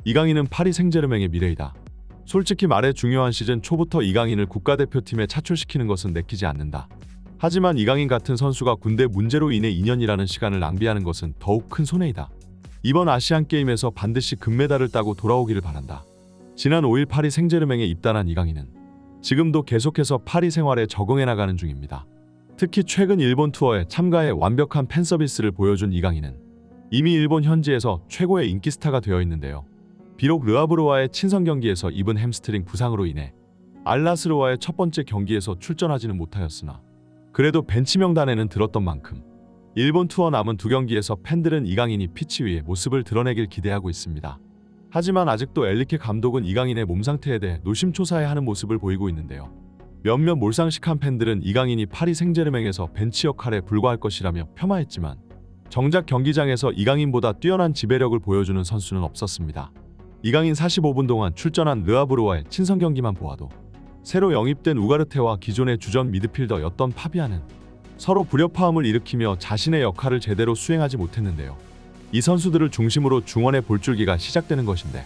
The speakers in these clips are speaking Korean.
이강인은 파리 생제르맹의 미래이다. 솔직히 말해 중요한 시즌 초부터 이강인을 국가대표팀에 차출시키는 것은 내키지 않는다. 하지만 이강인 같은 선수가 군대 문제로 인해 2년이라는 시간을 낭비하는 것은 더욱 큰 손해이다. 이번 아시안게임에서 반드시 금메달을 따고 돌아오기를 바란다. 지난 5일 파리 생제르맹에 입단한 이강인은 지금도 계속해서 파리 생활에 적응해 나가는 중입니다. 특히 최근 일본 투어에 참가해 완벽한 팬 서비스를 보여준 이강인은 이미 일본 현지에서 최고의 인기 스타가 되어 있는데요. 비록 르하브르와의 친선 경기에서 입은 햄스트링 부상으로 인해 알나스르와의 첫 번째 경기에서 출전하지는 못하였으나 그래도 벤치 명단에는 들었던 만큼 일본 투어 남은 두 경기에서 팬들은 이강인이 피치 위에 모습을 드러내길 기대하고 있습니다. 하지만 아직도 엘리케 감독은 이강인의 몸 상태에 대해 노심초사해 하는 모습을 보이고 있는데요. 몇몇 몰상식한 팬들은 이강인이 파리 생제르맹에서 벤치 역할에 불과할 것이라며 폄하했지만 정작 경기장에서 이강인보다 뛰어난 지배력을 보여주는 선수는 없었습니다. 이강인 45분 동안 출전한 르하브르와의 친선 경기만 보아도 새로 영입된 우가르테와 기존의 주전 미드필더였던 파비안은 서로 불협화음을 일으키며 자신의 역할을 제대로 수행하지 못했는데요. 이 선수들을 중심으로 중원의 볼줄기가 시작되는 것인데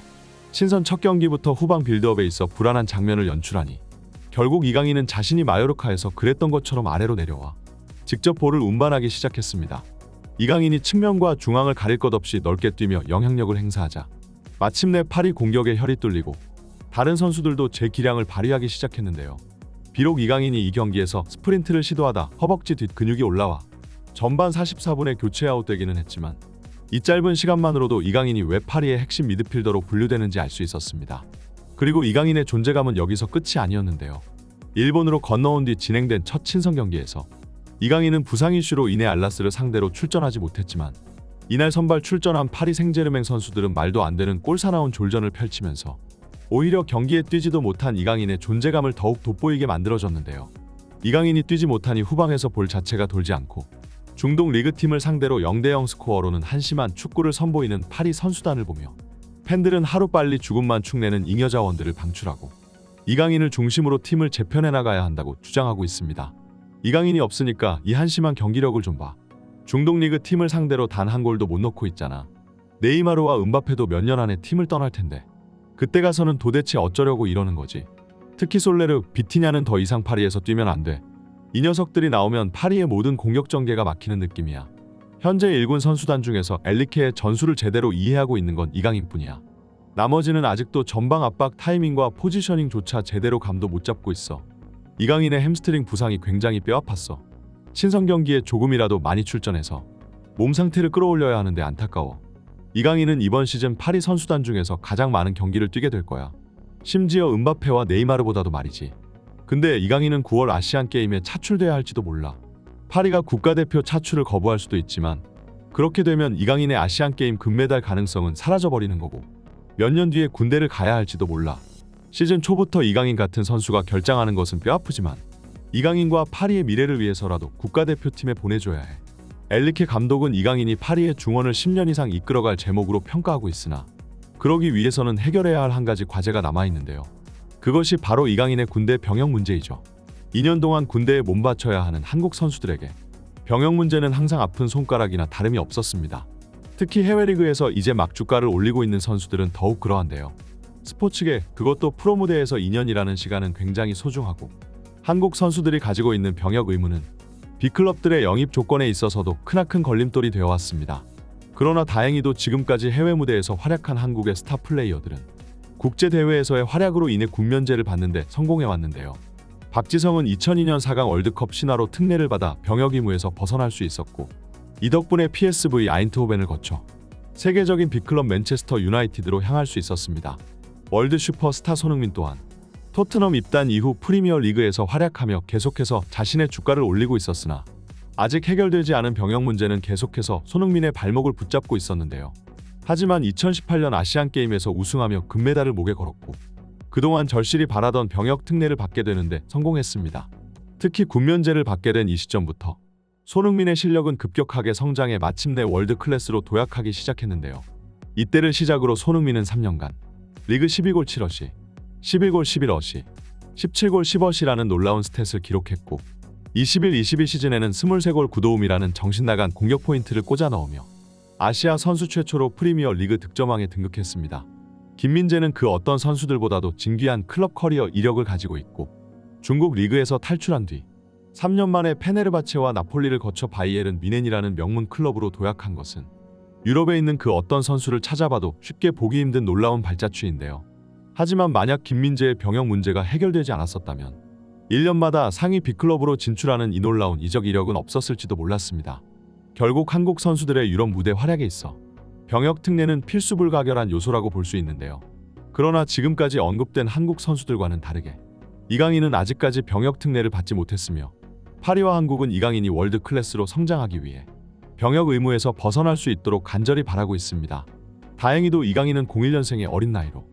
친선 첫 경기부터 후방 빌드업에 있어 불안한 장면을 연출하니 결국 이강인은 자신이 마요르카에서 그랬던 것처럼 아래로 내려와 직접 볼을 운반하기 시작했습니다. 이강인이 측면과 중앙을 가릴 것 없이 넓게 뛰며 영향력을 행사하자 마침내 파리 공격에 혈이 뚫리고 다른 선수들도 제 기량을 발휘하기 시작했는데요. 비록 이강인이 이 경기에서 스프린트를 시도하다 허벅지 뒷 근육이 올라와 전반 44분에 교체 아웃되기는 했지만 이 짧은 시간만으로도 이강인이 왜 파리의 핵심 미드필더로 분류되는지 알 수 있었습니다. 그리고 이강인의 존재감은 여기서 끝이 아니었는데요. 일본으로 건너온 뒤 진행된 첫 친선 경기에서 이강인은 부상 이슈로 인해 알라스를 상대로 출전하지 못했지만 이날 선발 출전한 파리 생제르맹 선수들은 말도 안 되는 골사나운 졸전을 펼치면서 오히려 경기에 뛰지도 못한 이강인의 존재감을 더욱 돋보이게 만들어줬는데요. 이강인이 뛰지 못하니 후방에서 볼 자체가 돌지 않고 중동 리그팀을 상대로 0대0 스코어로는 한심한 축구를 선보이는 파리 선수단을 보며 팬들은 하루빨리 죽음만 축내는 잉여자원들을 방출하고 이강인을 중심으로 팀을 재편해 나가야 한다고 주장하고 있습니다. 이강인이 없으니까 이 한심한 경기력을 좀 봐. 중동 리그 팀을 상대로 단 한 골도 못 넣고 있잖아. 네이마르와 은바페도 몇 년 안에 팀을 떠날 텐데 그때 가서는 도대체 어쩌려고 이러는 거지. 특히 솔레르, 비티냐는 더 이상 파리에서 뛰면 안 돼. 이 녀석들이 나오면 파리의 모든 공격 전개가 막히는 느낌이야. 현재 1군 선수단 중에서 엘리케의 전술을 제대로 이해하고 있는 건 이강인뿐이야. 나머지는 아직도 전방 압박 타이밍과 포지셔닝조차 제대로 감도 못 잡고 있어. 이강인의 햄스트링 부상이 굉장히 뼈아팠어. 친선 경기에 조금이라도 많이 출전해서 몸 상태를 끌어올려야 하는데 안타까워. 이강인은 이번 시즌 파리 선수단 중에서 가장 많은 경기를 뛰게 될 거야. 심지어 은바페와 네이마르보다도 말이지. 근데 이강인은 9월 아시안게임에 차출돼야 할지도 몰라. 파리가 국가대표 차출을 거부할 수도 있지만 그렇게 되면 이강인의 아시안게임 금메달 가능성은 사라져버리는 거고 몇 년 뒤에 군대를 가야 할지도 몰라. 시즌 초부터 이강인 같은 선수가 결장하는 것은 뼈아프지만 이강인과 파리의 미래를 위해서라도 국가대표팀에 보내줘야 해. 엘리케 감독은 이강인이 파리의 중원을 10년 이상 이끌어갈 제목으로 평가하고 있으나 그러기 위해서는 해결해야 할 한 가지 과제가 남아있는데요. 그것이 바로 이강인의 군대 병역 문제이죠. 2년 동안 군대에 몸바쳐야 하는 한국 선수들에게 병역 문제는 항상 아픈 손가락이나 다름이 없었습니다. 특히 해외 리그에서 이제 막 주가를 올리고 있는 선수들은 더욱 그러한데요. 스포츠계, 그것도 프로 무대에서 2년이라는 시간은 굉장히 소중하고 한국 선수들이 가지고 있는 병역 의무는 B클럽들의 영입 조건에 있어서도 크나큰 걸림돌이 되어왔습니다. 그러나 다행히도 지금까지 해외 무대에서 활약한 한국의 스타 플레이어들은 국제대회에서의 활약으로 인해 군면제를 받는데 성공해왔는데요. 박지성은 2002년 4강 월드컵 신화로 특례를 받아 병역 의무에서 벗어날 수 있었고 이 덕분에 PSV 아인트호벤을 거쳐 세계적인 B클럽 맨체스터 유나이티드로 향할 수 있었습니다. 월드 슈퍼스타 손흥민 또한 토트넘 입단 이후 프리미어 리그에서 활약하며 계속해서 자신의 주가를 올리고 있었으나 아직 해결되지 않은 병역 문제는 계속해서 손흥민의 발목을 붙잡고 있었는데요. 하지만 2018년 아시안게임에서 우승하며 금메달을 목에 걸었고 그동안 절실히 바라던 병역 특례를 받게 되는데 성공했습니다. 특히 군면제를 받게 된 이 시점부터 손흥민의 실력은 급격하게 성장해 마침내 월드 클래스로 도약하기 시작했는데요. 이때를 시작으로 손흥민은 3년간 리그 12골 7어시, 11골 11어시, 17골 10어시라는 놀라운 스탯을 기록했고 21-22 시즌에는 23골 9도움이라는 정신나간 공격 포인트를 꽂아 넣으며 아시아 선수 최초로 프리미어 리그 득점왕에 등극했습니다. 김민재는 그 어떤 선수들보다도 진귀한 클럽 커리어 이력을 가지고 있고 중국 리그에서 탈출한 뒤 3년 만에 페네르바체와 나폴리를 거쳐 바이에른 뮌헨이라는 명문 클럽으로 도약한 것은 유럽에 있는 그 어떤 선수를 찾아봐도 쉽게 보기 힘든 놀라운 발자취인데요. 하지만 만약 김민재의 병역 문제가 해결되지 않았었다면 1년마다 상위 B클럽으로 진출하는 이 놀라운 이적 이력은 없었을지도 몰랐습니다. 결국 한국 선수들의 유럽 무대 활약에 있어 병역 특례는 필수 불가결한 요소라고 볼 수 있는데요. 그러나 지금까지 언급된 한국 선수들과는 다르게 이강인은 아직까지 병역 특례를 받지 못했으며 파리와 한국은 이강인이 월드 클래스로 성장하기 위해 병역 의무에서 벗어날 수 있도록 간절히 바라고 있습니다. 다행히도 이강인은 01년생의 어린 나이로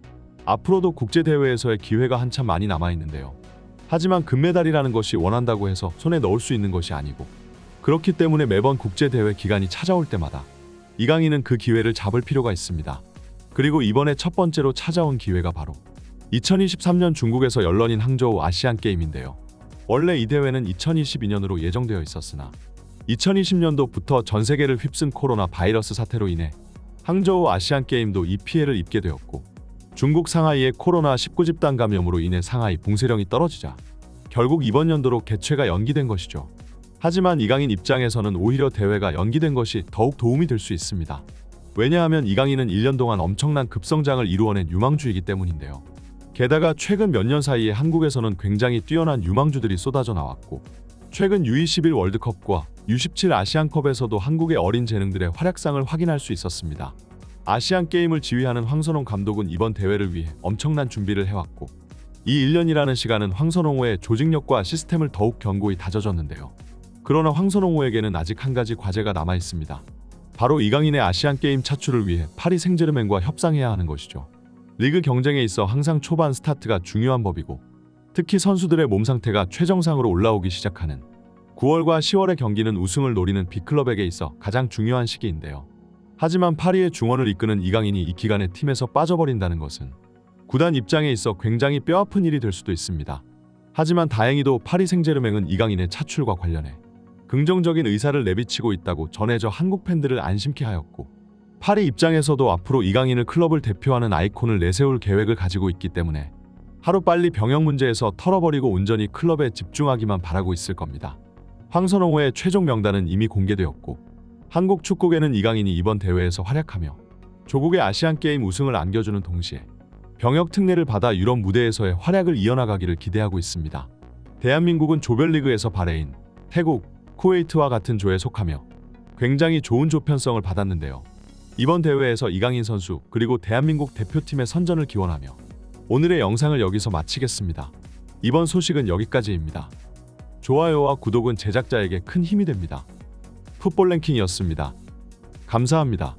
앞으로도 국제대회에서의 기회가 한참 많이 남아있는데요. 하지만 금메달이라는 것이 원한다고 해서 손에 넣을 수 있는 것이 아니고 그렇기 때문에 매번 국제대회 기간이 찾아올 때마다 이강인은 그 기회를 잡을 필요가 있습니다. 그리고 이번에 첫 번째로 찾아온 기회가 바로 2023년 중국에서 열린 항저우 아시안게임인데요. 원래 이 대회는 2022년으로 예정되어 있었으나 2020년도부터 전 세계를 휩쓴 코로나 바이러스 사태로 인해 항저우 아시안게임도 이 피해를 입게 되었고 중국 상하이의 코로나19 집단 감염으로 인해 상하이 봉쇄령이 떨어지자 결국 이번 연도로 개최가 연기된 것이죠. 하지만 이강인 입장에서는 오히려 대회가 연기된 것이 더욱 도움이 될 수 있습니다. 왜냐하면 이강인은 1년 동안 엄청난 급성장을 이루어낸 유망주이기 때문인데요. 게다가 최근 몇 년 사이에 한국에서는 굉장히 뛰어난 유망주들이 쏟아져 나왔고 최근 U21 월드컵과 U17 아시안컵에서도 한국의 어린 재능들의 활약상을 확인할 수 있었습니다. 아시안게임을 지휘하는 황선홍 감독은 이번 대회를 위해 엄청난 준비를 해왔고 이 1년이라는 시간은 황선홍호의 조직력과 시스템을 더욱 견고히 다져줬는데요. 그러나 황선홍호에게는 아직 한 가지 과제가 남아 있습니다. 바로 이강인의 아시안게임 차출을 위해 파리 생제르맹과 협상해야 하는 것이죠. 리그 경쟁에 있어 항상 초반 스타트가 중요한 법이고 특히 선수들의 몸 상태가 최정상으로 올라오기 시작하는 9월과 10월의 경기는 우승을 노리는 B클럽에게 있어 가장 중요한 시기인데요. 하지만 파리의 중원을 이끄는 이강인이 이 기간에 팀에서 빠져버린다는 것은 구단 입장에 있어 굉장히 뼈아픈 일이 될 수도 있습니다. 하지만 다행히도 파리 생제르맹은 이강인의 차출과 관련해 긍정적인 의사를 내비치고 있다고 전해져 한국 팬들을 안심케 하였고 파리 입장에서도 앞으로 이강인을 클럽을 대표하는 아이콘을 내세울 계획을 가지고 있기 때문에 하루빨리 병역 문제에서 털어버리고 온전히 클럽에 집중하기만 바라고 있을 겁니다. 황선홍호의 최종 명단은 이미 공개되었고 한국 축구계는 이강인이 이번 대회에서 활약하며 조국의 아시안게임 우승을 안겨주는 동시에 병역 특례를 받아 유럽 무대에서의 활약을 이어나가기를 기대하고 있습니다. 대한민국은 조별리그에서 바레인, 태국, 쿠웨이트와 같은 조에 속하며 굉장히 좋은 조편성을 받았는데요. 이번 대회에서 이강인 선수 그리고 대한민국 대표팀의 선전을 기원하며 오늘의 영상을 여기서 마치겠습니다. 이번 소식은 여기까지입니다. 좋아요와 구독은 제작자에게 큰 힘이 됩니다. 풋볼 랭킹이었습니다. 감사합니다.